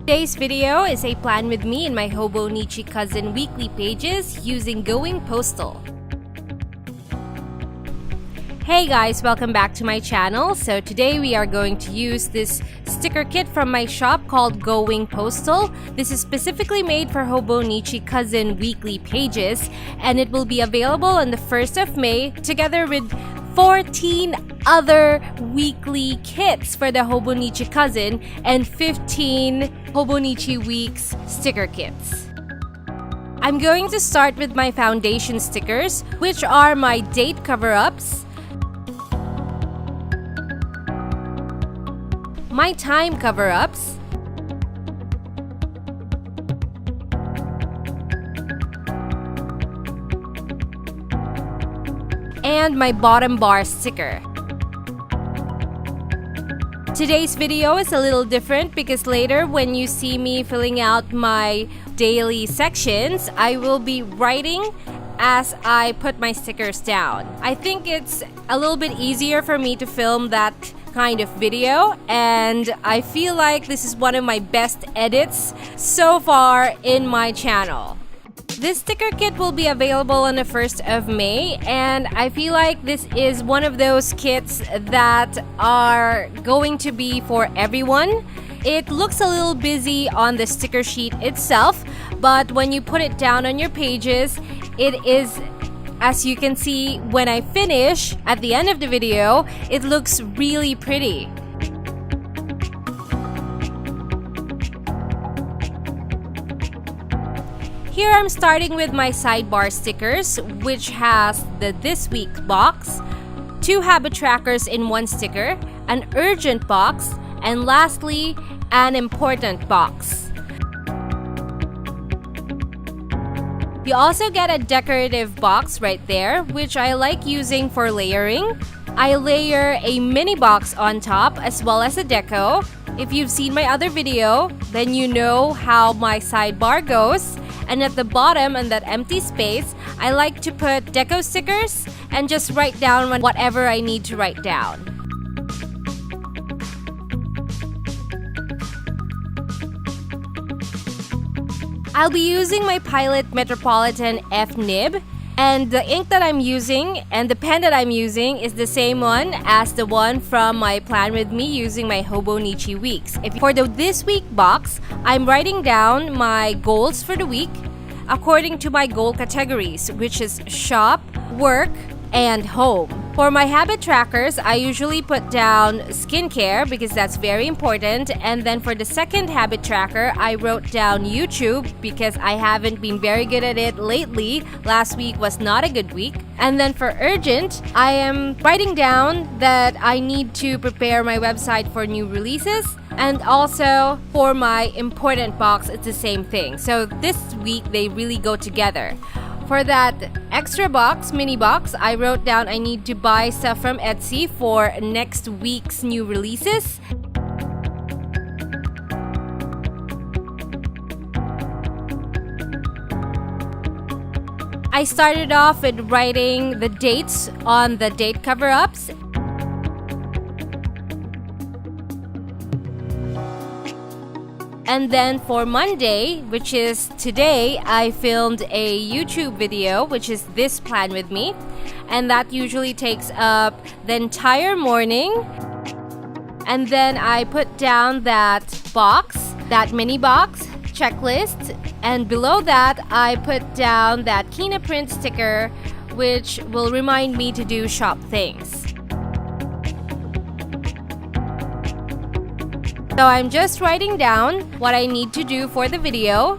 Today's video is a plan with me and my Hobonichi cousin weekly pages using Going Postal. Hey guys, welcome back to my channel. So today we are going to use this sticker kit from my shop called Going Postal. This is specifically made for Hobonichi cousin weekly pages, and it will be available on the 1st of May together with 14 other weekly kits for the Hobonichi cousin and 15 Hobonichi weeks sticker kits. I'm going to start with my foundation stickers, which are my date cover-ups, my time cover-ups, and my bottom bar sticker. Today's video is a little different because later when you see me filling out my daily sections, I will be writing as I put my stickers down. I think it's a little bit easier for me to film that kind of video, and I feel like this is one of my best edits so far in my channel. This sticker kit will be available on the 1st of May, and I feel like this is one of those kits that are going to be for everyone. It looks a little busy on the sticker sheet itself, but when you put it down on your pages, it is, as you can see when I finish at the end of the video, it looks really pretty. Here I'm starting with my sidebar stickers, which has the This Week box, 2 habit trackers in 1 sticker, an urgent box, and lastly, an important box. You also get a decorative box right there, which I like using for layering. I layer a mini box on top as well as a deco. If you've seen my other video, then you know how my sidebar goes. And at the bottom, in that empty space, I like to put deco stickers and just write down whatever I need to write down. I'll be using my Pilot Metropolitan F nib, and the ink that I'm using and the pen that I'm using is the same one as the one from my plan with me using my Hobonichi weeks. For the This Week box, I'm writing down my goals for the week according to my goal categories, which is shop, work, and home. For my habit trackers, I usually put down skincare because that's very important. And then for the second habit tracker, I wrote down YouTube because I haven't been very good at it lately. Last week was not a good week. And then for urgent, I am writing down that I need to prepare my website for new releases. And also for my important box, it's the same thing. So this week, they really go together. For that extra box, mini box, I wrote down I need to buy stuff from Etsy for next week's new releases. I started off with writing the dates on the date cover-ups. And then for Monday, which is today, I filmed a YouTube video, which is this plan with me. And that usually takes up the entire morning. And then I put down that box, that mini box, checklist. And below that, I put down that Kina print sticker, which will remind me to do shop things. So I'm just writing down what I need to do for the video.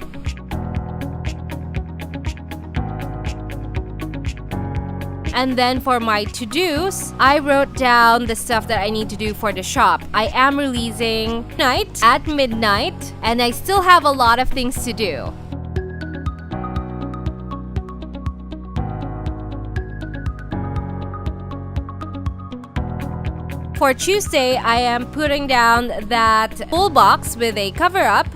And then for my to-dos, I wrote down the stuff that I need to do for the shop. I am releasing tonight at midnight, and I still have a lot of things to do. For Tuesday, I am putting down that full box with a cover-up.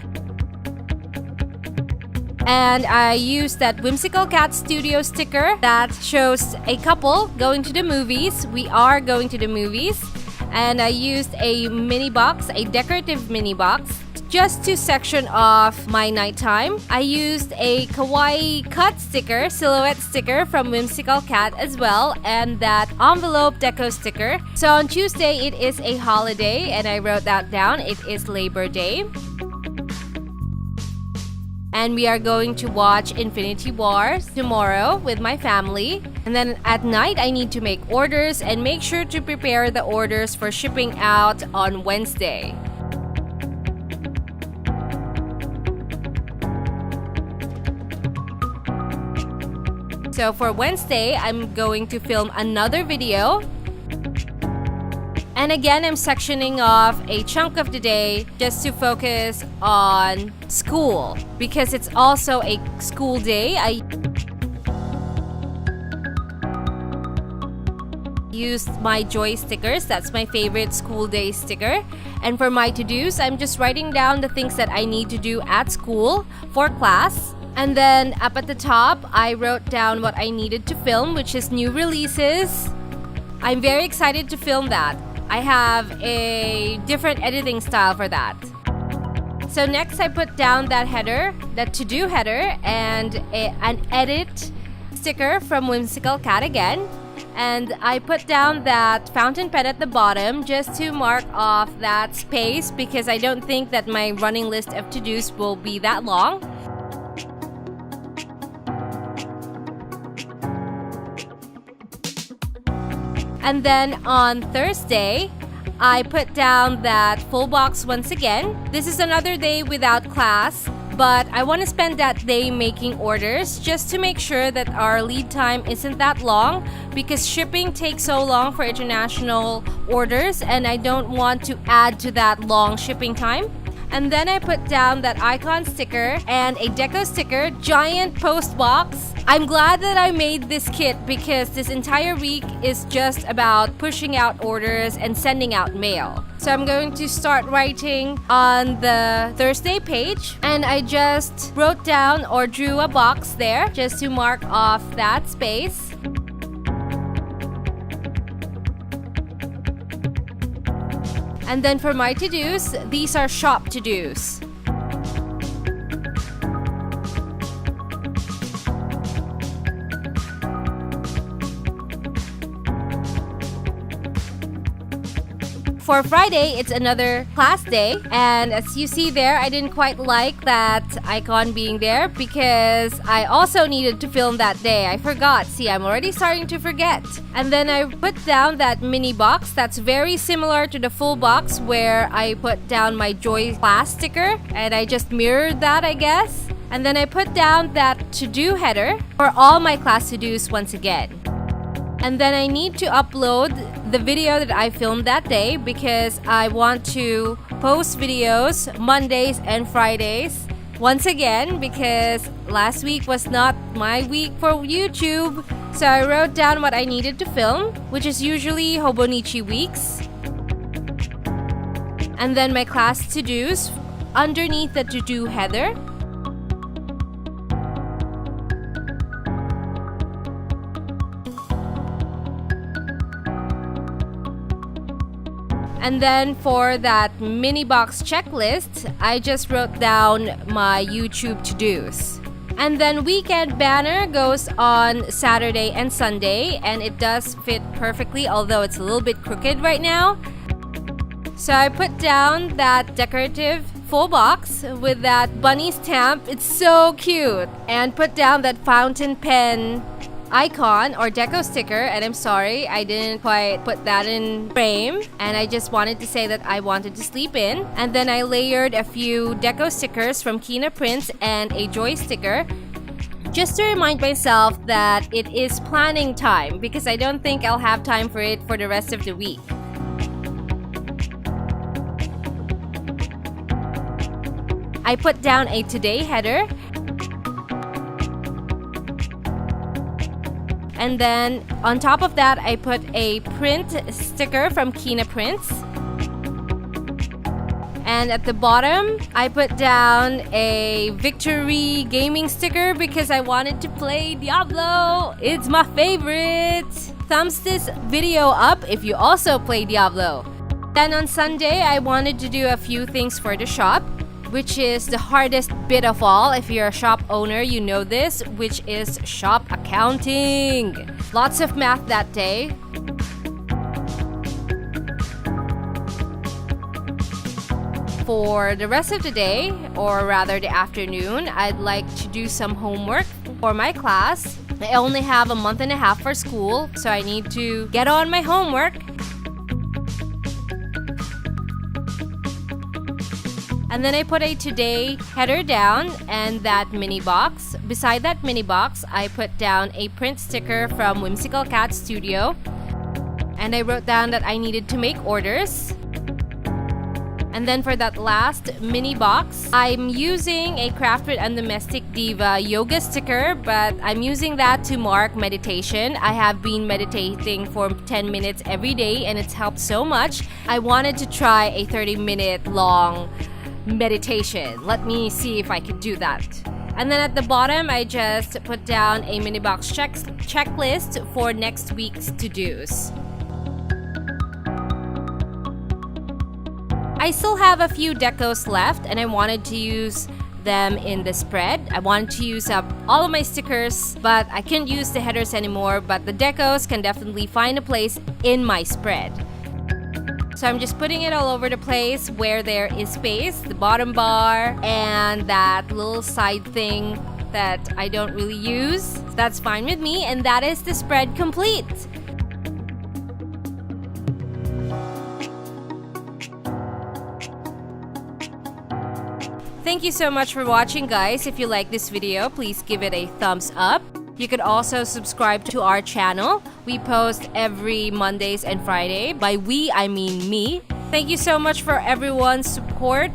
And I used that Whimsical Cat Studio sticker that shows a couple going to the movies. We are going to the movies. and I used a mini box, a decorative mini box, just to section off my nighttime. I used a kawaii cut sticker, silhouette sticker from Whimsical Cat as well, and that envelope deco sticker. So on Tuesday, it is a holiday, and I wrote that down. It is Labor Day. And we are going to watch Infinity Wars tomorrow with my family. And then at night, I need to make orders and make sure to prepare the orders for shipping out on Wednesday. So for Wednesday, I'm going to film another video. And again, I'm sectioning off a chunk of the day just to focus on school because it's also a school day. I used my Joy stickers. That's my favorite school day sticker. And for my to-dos, I'm just writing down the things that I need to do at school for class. And then up at the top, I wrote down what I needed to film, which is new releases. I'm very excited to film that. I have a different editing style for that. So next I put down that header, that to-do header, and an edit sticker from Whimsical Cat again. And I put down that fountain pen at the bottom just to mark off that space because I don't think that my running list of to-dos will be that long. And then on Thursday, I put down that full box once again. This is another day without class, but I want to spend that day making orders just to make sure that our lead time isn't that long because shipping takes so long for international orders and I don't want to add to that long shipping time. And then I put down that icon sticker and a deco sticker, giant post box. I'm glad that I made this kit because this entire week is just about pushing out orders and sending out mail. So I'm going to start writing on the Thursday page and I just wrote down or drew a box there just to mark off that space. And then for my to-dos, these are shop to-dos. For Friday, it's another class day. And as you see there, I didn't quite like that icon being there because I also needed to film that day. I forgot. See, I'm already starting to forget. And then I put down that mini box that's very similar to the full box where I put down my Joy class sticker. And I just mirrored that, I guess. And then I put down that to-do header for all my class to-dos once again. And then I need to upload the video that I filmed that day because I want to post videos Mondays and Fridays once again because last week was not my week for YouTube. So I wrote down what I needed to film, which is usually Hobonichi weeks. And then my class to-dos underneath the to-do header. And then for that mini box checklist, I just wrote down my YouTube to-dos. And then weekend banner goes on Saturday and Sunday, and it does fit perfectly, although it's a little bit crooked right now. So I put down that decorative full box with that bunny stamp. It's so cute. And put down that fountain pen icon or deco sticker, and I'm sorry I didn't quite put that in frame, and I just wanted to say that I wanted to sleep in. And then I layered a few deco stickers from Kina Prints and a Joy sticker just to remind myself that it is planning time because I don't think I'll have time for it for the rest of the week. I put down a today header. And then on top of that, I put a print sticker from Kina Prints. And at the bottom, I put down a victory gaming sticker because I wanted to play Diablo. It's my favorite. Thumbs this video up if you also play Diablo. Then on Sunday, I wanted to do a few things for the shop, which is the hardest bit of all. If you're a shop owner, you know this, which is shop accounting. Lots of math that day. For the rest of the day, or rather the afternoon, I'd like to do some homework for my class. I only have a month and a half for school, so I need to get on my homework. And then I put a today header down and that mini box. Beside that mini box, I put down a print sticker from Whimsical Cat Studio. And I wrote down that I needed to make orders. And then for that last mini box, I'm using a Crafted and Domestic Diva yoga sticker, but I'm using that to mark meditation. I have been meditating for 10 minutes every day and it's helped so much. I wanted to try a 30-minute long meditation. Let me see if I could do that. And then at the bottom, I just put down a mini box checklist for next week's to-dos. I still have a few decos left and I wanted to use them in the spread. I wanted to use up all of my stickers, but I can't use the headers anymore, but the decos can definitely find a place in my spread. So I'm just putting it all over the place where there is space, the bottom bar, and that little side thing that I don't really use. That's fine with me, and that is the spread complete. Thank you so much for watching, guys. If you like this video, please give it a thumbs up. You could also subscribe to our channel. We post every Mondays and Friday. By we, I mean me. Thank you so much for everyone's support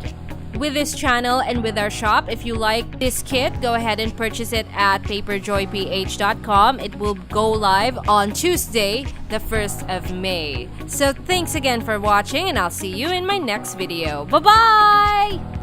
with this channel and with our shop. If you like this kit, go ahead and purchase it at paperjoyph.com. It will go live on Tuesday, the 1st of May. So thanks again for watching and I'll see you in my next video. Bye-bye!